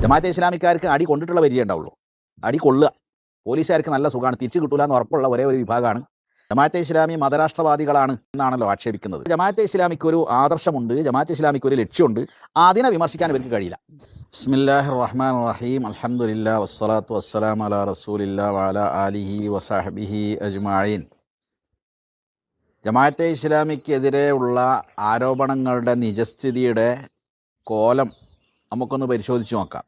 ജമാഅത്തെ ഇസ്ലാമിക്കാർക്ക് അടി കൊണ്ടിട്ടുള്ള പരിചയം ഉണ്ടാവുള്ളൂ. അടി കൊള്ളുക പോലീസുകാർക്ക് നല്ല സുഖമാണ്, തിരിച്ചു കിട്ടൂല എന്ന് ഉറപ്പുള്ള ഒരേ ഒരു വിഭാഗമാണ്. ജമാഅത്തെ ഇസ്ലാമി മതരാഷ്ട്രവാദികളാണ് എന്നാണല്ലോ ആക്ഷേപിക്കുന്നത്. ജമാഅത്തെ ഇസ്ലാമിക്ക് ഒരു ആദർശമുണ്ട്, ജമാഅത്തെ ഇസ്ലാമിക്ക് ഒരു ലക്ഷ്യമുണ്ട്, അതിനെ വിമർശിക്കാൻ ഇവർക്ക് കഴിയില്ല. ബിസ്മില്ലാഹിർ റഹ്മാനിർ റഹീം, അൽഹംദുലില്ലാഹി വസ്സലാത്തു വസ്സലാമു അലാ റസൂലില്ലാഹി വഅലാ ആലിഹി വസഹ്ബിഹി അജ്മഈൻ. ജമാഅത്തെ ഇസ്ലാമിക്കെതിരെയുള്ള ആരോപണങ്ങളുടെ നിജസ്ഥിതിയുടെ കോലം നമുക്കൊന്ന് പരിശോധിച്ച് നോക്കാം.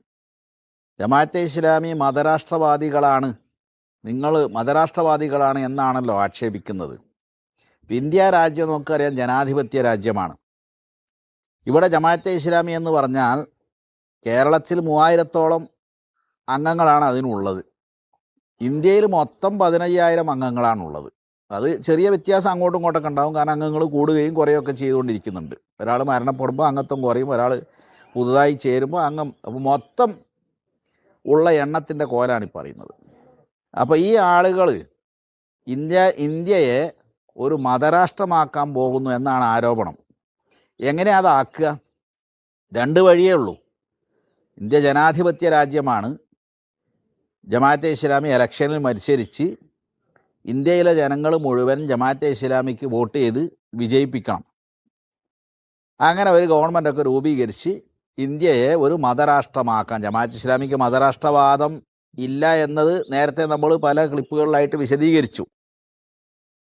ജമാഅത്തെ ഇസ്ലാമി മതരാഷ്ട്രവാദികളാണ്, നിങ്ങൾ മതരാഷ്ട്രവാദികളാണ് എന്നാണല്ലോ ആക്ഷേപിക്കുന്നത്. ഇന്ത്യ രാജ്യം നമുക്കറിയാം ജനാധിപത്യ രാജ്യമാണ്. ഇവിടെ ജമാഅത്തെ ഇസ്ലാമി എന്ന് പറഞ്ഞാൽ കേരളത്തിൽ 3000-ഓളം അംഗങ്ങളാണ് അതിനുള്ളത്. ഇന്ത്യയിൽ മൊത്തം 15,000 അംഗങ്ങളാണുള്ളത്. അത് ചെറിയ വ്യത്യാസം അങ്ങോട്ടും ഇങ്ങോട്ടൊക്കെ ഉണ്ടാകും, കാരണം അംഗങ്ങൾ കൂടുകയും കുറയുകയൊക്കെ ചെയ്തുകൊണ്ടിരിക്കുന്നുണ്ട്. ഒരാൾ മരണപ്പെടുമ്പോൾ അംഗത്വം കുറയും, ഒരാൾ പുതുതായി ചേരുമ്പോൾ അംഗം, അപ്പോൾ മൊത്തം ഉള്ള എണ്ണത്തിൻ്റെ കോലാണ് ഈ പറയുന്നത്. അപ്പോൾ ഈ ആളുകൾ ഇന്ത്യയെ ഒരു മതരാഷ്ട്രമാക്കാൻ പോകുന്നു എന്നാണ് ആരോപണം. എങ്ങനെ അതാക്കുക? 2 വഴിയേ ഉള്ളൂ. ഇന്ത്യ ജനാധിപത്യ രാജ്യമാണ്. ജമാഅത്തെ ഇസ്ലാമി ഇലക്ഷനിൽ മത്സരിച്ച് ഇന്ത്യയിലെ ജനങ്ങൾ മുഴുവൻ ജമാഅത്തെ ഇസ്ലാമിക്ക് വോട്ട് ചെയ്ത് വിജയിപ്പിക്കണം. അങ്ങനെ ഒരു ഗവൺമെൻറ്റൊക്കെ രൂപീകരിച്ച് ഇന്ത്യയെ ഒരു മതരാഷ്ട്രമാക്കാൻ. ജമാഅത്തെ ഇസ്ലാമിക്ക് മതരാഷ്ട്രവാദം ഇല്ല എന്നത് നേരത്തെ നമ്മൾ പല ക്ലിപ്പുകളിലായിട്ട് വിശദീകരിച്ചു.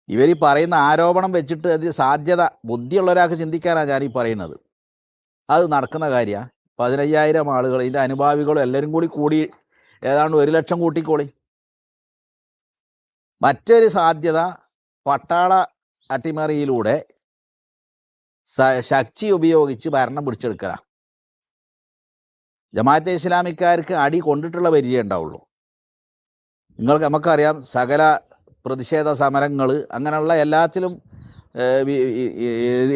ഇവർ പറയുന്ന ആരോപണം വെച്ചിട്ട് അത് സാധ്യത ബുദ്ധിയുള്ള ഒരാൾക്ക് ചിന്തിക്കാനാണ് ഞാനീ പറയുന്നത്. അത് നടക്കുന്ന കാര്യമാണ്. 15,000 ആളുകൾ, ഇതിൻ്റെ അനുഭാവികളും എല്ലാവരും കൂടി ഏതാണ്ട് 1 ലക്ഷം കൂട്ടിക്കോളി. മറ്റൊരു സാധ്യത പട്ടാള അട്ടിമറിയിലൂടെ ശക്തി ഉപയോഗിച്ച് ഭരണം പിടിച്ചെടുക്കലാണ്. ജമാഅത്തെ ഇസ്ലാമിക്കാർക്ക് അടി കൊണ്ടിട്ടുള്ള പരിചയം ഉണ്ടാവുള്ളൂ. നമുക്കറിയാം, സകല പ്രതിഷേധ സമരങ്ങൾ അങ്ങനെയുള്ള എല്ലാത്തിലും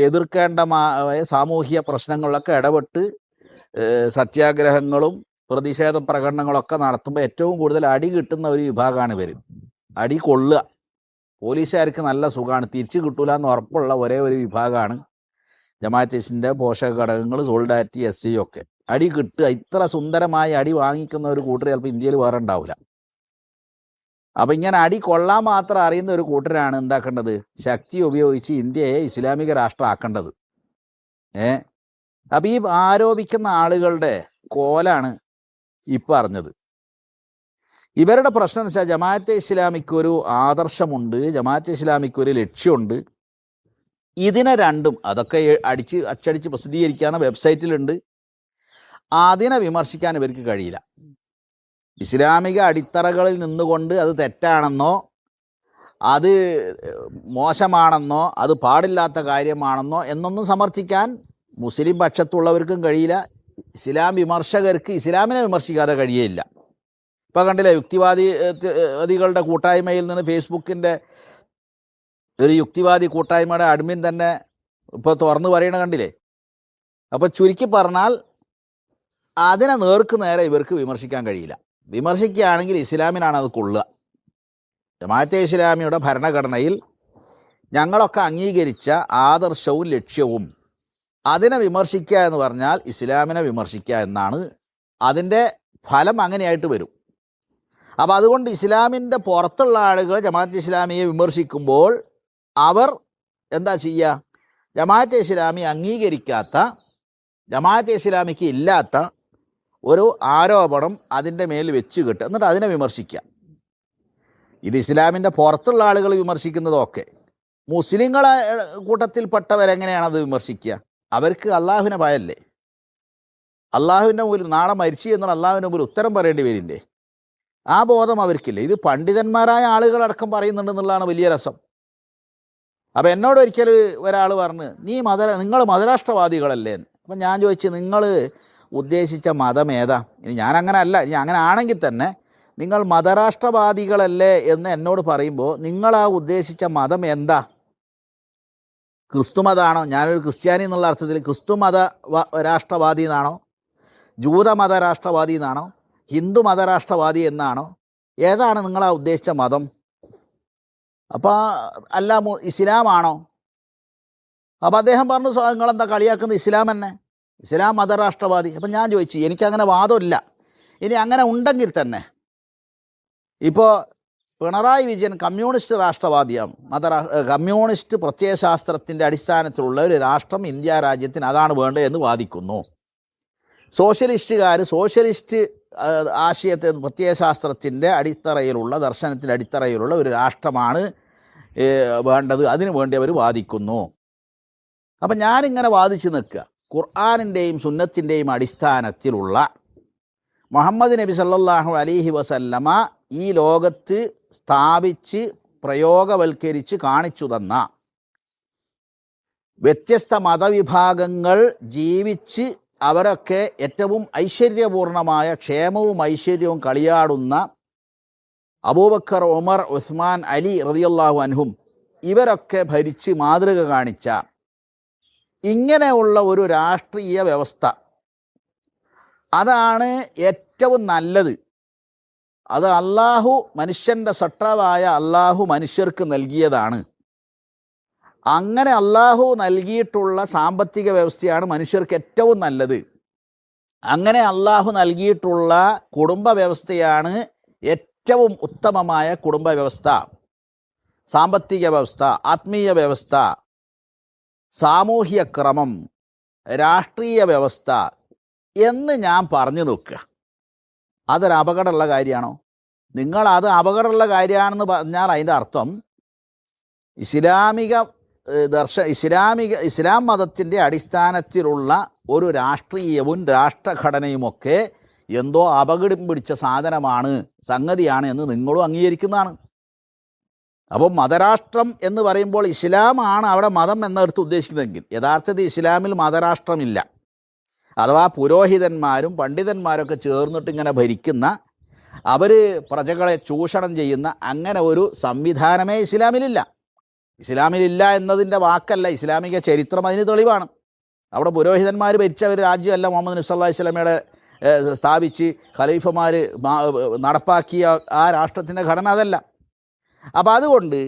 എതിർക്കേണ്ട സാമൂഹ്യ പ്രശ്നങ്ങളിലൊക്കെ ഇടപെട്ട് സത്യാഗ്രഹങ്ങളും പ്രതിഷേധ പ്രകടനങ്ങളൊക്കെ നടത്തുമ്പോൾ ഏറ്റവും കൂടുതൽ അടി കിട്ടുന്ന ഒരു വിഭാഗമാണ് ഇവർ. അടി കൊള്ളുക പോലീസുകാർക്ക് നല്ല സുഖമാണ്, തിരിച്ചു കിട്ടൂല എന്ന് ഉറപ്പുള്ള ഒരേ ഒരു വിഭാഗമാണ് ജമാഅത്തിൻ്റെ പോഷക ഘടകങ്ങൾ, സോളിഡാരിറ്റി, SC ഒക്കെ. അടി കിട്ടുക, ഇത്ര സുന്ദരമായ അടി വാങ്ങിക്കുന്ന ഒരു കൂട്ടർ ചിലപ്പോൾ ഇന്ത്യയിൽ വേറെ ഉണ്ടാവില്ല. അപ്പം ഇങ്ങനെ അടി കൊള്ളാൻ മാത്രം അറിയുന്ന ഒരു കൂട്ടരാണ് എന്താക്കേണ്ടത്? ശക്തി ഉപയോഗിച്ച് ഇന്ത്യയെ ഇസ്ലാമിക രാഷ്ട്രമാക്കേണ്ടത്. അപ്പം ഈ ആരോപിക്കുന്ന ആളുകളുടെ കോലാണ് ഈ പറഞ്ഞത്. ഇവരുടെ പ്രശ്നം എന്ന് വെച്ചാൽ ജമാഅത്തെ ഇസ്ലാമിക്കൊരു ആദർശമുണ്ട്, ജമാഅത്തെ ഇസ്ലാമിക്കൊരു ലക്ഷ്യമുണ്ട്. ഇതിനെ രണ്ടും അതൊക്കെ അച്ചടിച്ച് പ്രസിദ്ധീകരിക്കാവുന്ന വെബ്സൈറ്റിലുണ്ട്. അതിനെ വിമർശിക്കാൻ ഇവർക്ക് കഴിയില്ല. ഇസ്ലാമിക അടിത്തറകളിൽ നിന്നുകൊണ്ട് അത് തെറ്റാണെന്നോ അത് മോശമാണെന്നോ അത് പാടില്ലാത്ത കാര്യമാണെന്നോ എന്നൊന്നും സമർത്ഥിക്കാൻ മുസ്ലിം പക്ഷത്തുള്ളവർക്കും കഴിയില്ല. ഇസ്ലാം വിമർശകർക്ക് ഇസ്ലാമിനെ വിമർശിക്കാതെ കഴിയില്ല. ഇപ്പോൾ കണ്ടില്ലേ, യുക്തിവാദികളുടെ കൂട്ടായ്മയിൽ നിന്ന് ഫേസ്ബുക്കിൻ്റെ ഒരു യുക്തിവാദി കൂട്ടായ്മയുടെ അഡ്മിൻ തന്നെ ഇപ്പോൾ തുറന്നു പറയണ കണ്ടില്ലേ. അപ്പോൾ ചുരുക്കി പറഞ്ഞാൽ അതിനെ നേർക്ക് നേരെ ഇവർക്ക് വിമർശിക്കാൻ കഴിയില്ല. വിമർശിക്കുകയാണെങ്കിൽ ഇസ്ലാമിനാണ് അത് കൊള്ളുക. ജമാഅത്തെ ഇസ്ലാമിയുടെ ഭരണഘടനയിൽ ഞങ്ങളൊക്കെ അംഗീകരിച്ച ആദർശവും ലക്ഷ്യവും, അതിനെ വിമർശിക്കുക എന്ന് പറഞ്ഞാൽ ഇസ്ലാമിനെ വിമർശിക്കുക എന്നാണ്. അതിൻ്റെ ഫലം അങ്ങനെയായിട്ട് വരും. അപ്പോൾ അതുകൊണ്ട് ഇസ്ലാമിൻ്റെ പുറത്തുള്ള ആളുകൾ ജമാഅത്തെ ഇസ്ലാമിയെ വിമർശിക്കുമ്പോൾ അവർ എന്താ ചെയ്യുക? ജമാഅത്തെ ഇസ്ലാമി അംഗീകരിക്കാത്ത, ജമാഅത്തെ ഇസ്ലാമിക്ക് ഇല്ലാത്ത ഒരു ആരോപണം അതിൻ്റെ മേൽ വെച്ച് കിട്ടുക, എന്നിട്ട് അതിനെ വിമർശിക്കുക. ഇത് ഇസ്ലാമിൻ്റെ പുറത്തുള്ള ആളുകൾ വിമർശിക്കുന്നതൊക്കെ. മുസ്ലിങ്ങളെ കൂട്ടത്തിൽപ്പെട്ടവരെങ്ങനെയാണത് വിമർശിക്കുക? അവർക്ക് അള്ളാഹുവിനെ ഭയല്ലേ? അള്ളാഹുവിൻ്റെ മുമ്പിൽ നാളെ മരിച്ചു എന്നാൽ അള്ളാഹുവിൻ്റെ മുമ്പിൽ ഉത്തരം പറയേണ്ടി വരില്ലേ? ആ ബോധം അവർക്കില്ല. ഇത് പണ്ഡിതന്മാരായ ആളുകളടക്കം പറയുന്നുണ്ടെന്നുള്ളതാണ് വലിയ രസം. അപ്പോൾ എന്നോട് ഒരിക്കൽ ഒരാൾ പറഞ്ഞ്, നിങ്ങൾ മതരാഷ്ട്രവാദികളല്ലേ എന്ന്. അപ്പം ഞാൻ ചോദിച്ചു, നിങ്ങൾ ഉദ്ദേശിച്ച മതം ഏതാ? ഇനി ഞാനങ്ങനെ അല്ല, ഇനി അങ്ങനെ ആണെങ്കിൽ തന്നെ നിങ്ങൾ മതരാഷ്ട്രവാദികളല്ലേ എന്ന് എന്നോട് പറയുമ്പോൾ നിങ്ങൾ ആ ഉദ്ദേശിച്ച മതം എന്താ? ക്രിസ്തു മതമാണോ? ഞാനൊരു ക്രിസ്ത്യാനി എന്നുള്ള അർത്ഥത്തിൽ ക്രിസ്തു മത രാഷ്ട്രവാദി എന്നാണോ? ജൂതമത രാഷ്ട്രവാദി എന്നാണോ? ഹിന്ദു മതരാഷ്ട്രവാദി എന്നാണോ? ഏതാണ് നിങ്ങളാ ഉദ്ദേശിച്ച മതം? അപ്പോൾ അല്ല ഇസ്ലാമാണോ? അപ്പോൾ അദ്ദേഹം പറഞ്ഞു, നിങ്ങളെന്താ കളിയാക്കുന്നത്? ഇസ്ലാം തന്നെ, ഇസ്ലാം മതരാഷ്ട്രവാദി. അപ്പം ഞാൻ ചോദിച്ചു, എനിക്കങ്ങനെ വാദമില്ല, ഇനി അങ്ങനെ ഉണ്ടെങ്കിൽ തന്നെ ഇപ്പോൾ പിണറായി വിജയൻ കമ്മ്യൂണിസ്റ്റ് രാഷ്ട്രവാദിയാണ്, കമ്മ്യൂണിസ്റ്റ് പ്രത്യയശാസ്ത്രത്തിൻ്റെ അടിസ്ഥാനത്തിലുള്ള ഒരു രാഷ്ട്രം ഇന്ത്യ രാജ്യത്തിന് അതാണ് വേണ്ടത് എന്ന് വാദിക്കുന്നു. സോഷ്യലിസ്റ്റുകാർ സോഷ്യലിസ്റ്റ് ആശയത്തെ പ്രത്യയശാസ്ത്രത്തിൻ്റെ അടിത്തറയിലുള്ള ദർശനത്തിൻ്റെ അടിത്തറയിലുള്ള ഒരു രാഷ്ട്രമാണ് വേണ്ടത്, അതിനു വേണ്ടി അവർ വാദിക്കുന്നു. അപ്പം ഞാനിങ്ങനെ വാദിച്ച് നിൽക്കുക, ഖുർആനിൻ്റെയും സുന്നത്തിൻ്റെയും അടിസ്ഥാനത്തിലുള്ള മുഹമ്മദ് നബി സല്ലല്ലാഹു അലൈഹി വസല്ലമ ഈ ലോകത്ത് സ്ഥാപിച്ച് പ്രയോഗവൽക്കരിച്ച് കാണിച്ചു തന്ന വ്യത്യസ്ത മതവിഭാഗങ്ങൾ ജീവിച്ച് അവരൊക്കെ ഏറ്റവും ഐശ്വര്യപൂർണമായ ക്ഷേമവും ഐശ്വര്യവും കളിയാടുന്ന അബൂബക്കർ, ഉമർ, ഉസ്മാൻ, അലി റളിയല്ലാഹു അൻഹും ഇവരൊക്കെ ഭരിച്ച് മാതൃക കാണിച്ച ഇങ്ങനെയുള്ള ഒരു രാഷ്ട്രീയ വ്യവസ്ഥ അതാണ് ഏറ്റവും നല്ലത്. അത് അള്ളാഹു മനുഷ്യൻ്റെ സട്ടാവായ അള്ളാഹു മനുഷ്യർക്ക് നൽകിയതാണ്. അങ്ങനെ അള്ളാഹു നൽകിയിട്ടുള്ള സാമ്പത്തിക വ്യവസ്ഥയാണ് മനുഷ്യർക്ക് ഏറ്റവും നല്ലത്. അങ്ങനെ അള്ളാഹു നൽകിയിട്ടുള്ള കുടുംബ വ്യവസ്ഥയാണ് ഏറ്റവും ഉത്തമമായ കുടുംബ വ്യവസ്ഥ, സാമ്പത്തിക വ്യവസ്ഥ, ആത്മീയ വ്യവസ്ഥ, സാമൂഹ്യ ക്രമം, രാഷ്ട്രീയ വ്യവസ്ഥ എന്ന് ഞാൻ പറഞ്ഞു നോക്കുക. അതൊരു അപകടമുള്ള കാര്യമാണോ? നിങ്ങളത് അപകടമുള്ള കാര്യമാണെന്ന് പറഞ്ഞാൽ അതിൻ്റെ അർത്ഥം ഇസ്ലാം മതത്തിൻ്റെ അടിസ്ഥാനത്തിലുള്ള ഒരു രാഷ്ട്രീയവും രാഷ്ട്രഘടനയുമൊക്കെ എന്തോ അപകടം പിടിച്ച സാധനമാണ്, സംഗതിയാണ് എന്ന് നിങ്ങളും അംഗീകരിക്കുന്നതാണ്. അപ്പം മതരാഷ്ട്രം എന്ന് പറയുമ്പോൾ ഇസ്ലാമാണ് അവിടെ മതം എന്നടുത്ത് ഉദ്ദേശിക്കുന്നതെങ്കിൽ യഥാർത്ഥത്തിൽ ഇസ്ലാമിൽ മതരാഷ്ട്രമില്ല. അഥവാ പുരോഹിതന്മാരും പണ്ഡിതന്മാരൊക്കെ ചേർന്നിട്ട് ഇങ്ങനെ ഭരിക്കുന്ന, അവർ പ്രജകളെ ചൂഷണം ചെയ്യുന്ന അങ്ങനെ ഒരു സംവിധാനമേ ഇസ്ലാമിലില്ല. ഇസ്ലാമിലില്ല എന്നതിൻ്റെ വാക്കല്ല, ഇസ്ലാമിക ചരിത്രം അതിന് തെളിവാണ്. അവിടെ പുരോഹിതന്മാർ ഭരിച്ച ഒരു രാജ്യമല്ല മുഹമ്മദ് നബി സല്ലല്ലാഹു അലൈഹി വസല്ലമയുടെ സ്ഥാപിച്ച് ഖലീഫമാർ നടപ്പാക്കിയ ആ രാഷ്ട്രത്തിൻ്റെ ഘടന അതല്ല. അപ്പോൾ അതുകൊണ്ട്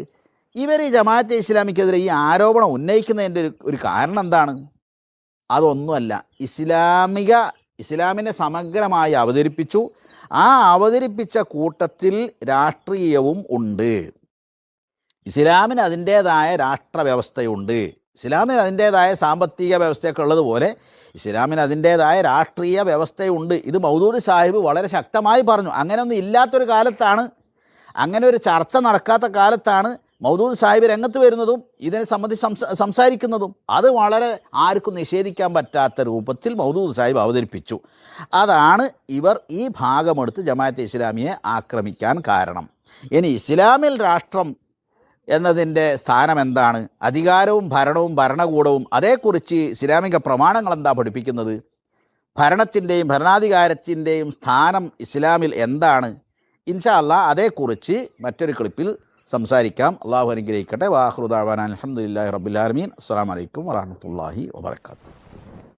ഇവർ ജമാഅത്തെ ഇസ്ലാമിക്കെതിരെ ഈ ആരോപണം ഉന്നയിക്കുന്നതിൻ്റെ ഒരു കാരണം എന്താണ്? അതൊന്നുമല്ല, ഇസ്ലാമിനെ സമഗ്രമായി അവതരിപ്പിച്ചു. ആ അവതരിപ്പിച്ച കൂട്ടത്തിൽ രാഷ്ട്രീയവും ഉണ്ട്. ഇസ്ലാമിന് അതിൻ്റേതായ രാഷ്ട്രവ്യവസ്ഥയുണ്ട്. ഇസ്ലാമിന് അതിൻ്റേതായ സാമ്പത്തിക വ്യവസ്ഥയൊക്കെ ഉള്ളതുപോലെ ഇസ്ലാമിന് അതിൻ്റേതായ രാഷ്ട്രീയ വ്യവസ്ഥയുണ്ട്. ഇത് മൗദൂദി സാഹിബ് വളരെ ശക്തമായി പറഞ്ഞു. അങ്ങനെയൊന്നും ഇല്ലാത്തൊരു കാലത്താണ്, അങ്ങനെ ഒരു ചർച്ച നടക്കാത്ത കാലത്താണ് മൗദൂദി സാഹിബ് രംഗത്ത് വരുന്നതും ഇതിനെ സംബന്ധിച്ച് സംസാരിക്കുന്നതും. അത് വളരെ ആർക്കും നിഷേധിക്കാൻ പറ്റാത്ത രൂപത്തിൽ മൗദൂദി സാഹിബ് അവതരിപ്പിച്ചു. അതാണ് ഇവർ ഈ ഭാഗമെടുത്ത് ജമാഅത്തെ ഇസ്ലാമിയെ ആക്രമിക്കാൻ കാരണം. ഇനി ഇസ്ലാമിൽ രാഷ്ട്രം എന്നതിൻ്റെ സ്ഥാനം എന്താണ്? അധികാരവും ഭരണവും ഭരണകൂടവും അതേക്കുറിച്ച് ഇസ്ലാമിക പ്രമാണങ്ങൾ എന്താ പഠിപ്പിക്കുന്നത്? ഭരണത്തിൻ്റെയും ഭരണാധികാരത്തിൻ്റെയും സ്ഥാനം ഇസ്ലാമിൽ എന്താണ്? ഇൻഷാ അല്ലാഹ് അതേക്കുറിച്ച് മറ്റൊരു ക്ലിപ്പിൽ സംസാരിക്കാം. അള്ളാഹു അനുഗ്രഹിക്കട്ടെ. വാഖിറു ദഅ്വാനാ അൽഹംദുലില്ലാഹി റബ്ബിൽ ആലമീൻ. അസ്സലാമു അലൈക്കും വറഹ്മത്തുള്ളാഹി വബറകാതുഹു.